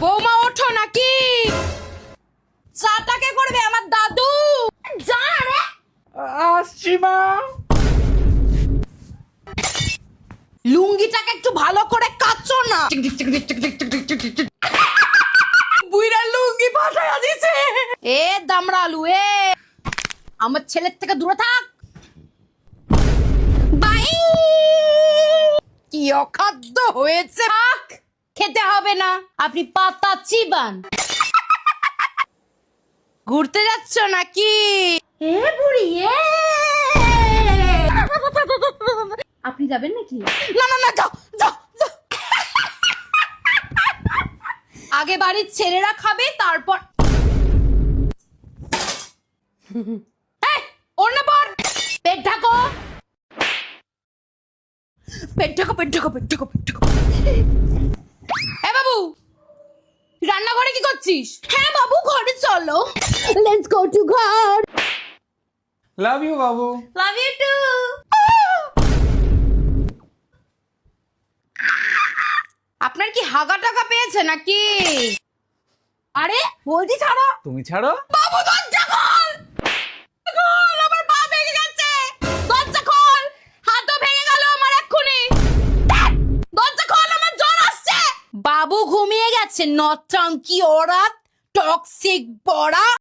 বৌমা ওঠো নাকি? চাটাকে করবে আমার দাদু। যা রে। আসছি মা। লুঙ্গিটাকে একটু ভালো করে কাচো না। বুইড়া লুঙ্গি পাঠায়া দিছে। এ দামড়ালু এ, আমার ছেলের থেকে দূরে থাক। বাই। কি অখাদ্য হয়েছে। থাক, খেতে হবে না, আপনি পাতা চিবান। ঘুরতে যাচ্ছ নাকি? এ বুড়ি এ, আপনি যাবেন নাকি? না না না, যাও যাও যাও। আগে বাড়ির ছেলেরা খাবে, তারপর ওর না পর। পেট ঢাকো, পেট ঢাকো, পেট ঢাকো, পেট ঢাকো, পেট ঢাকো। এ বাবু, রান্নাঘরে কি করছিস? হ্যাঁ বাবু, ঘরে চলো। লেটস গো টু ঘর। লাভ ইউ বাবু। Love you too. আপনার কি হাগা টাকা পেয়েছে নাকি? আরে বলছি ছাড়ো। তুমি ছাড়ো। বাবু দরজা খোল, খোল, আমার পা ভেঙে গেছে। দরজা খোল, হাতও ভেঙে গেল আমার এক্ষুনি। দরজা খোল, আমার জ্বর আসছে। বাবু ঘুমিয়ে গেছে, নটঙ্কি ওরা, টক্সিক বড়া।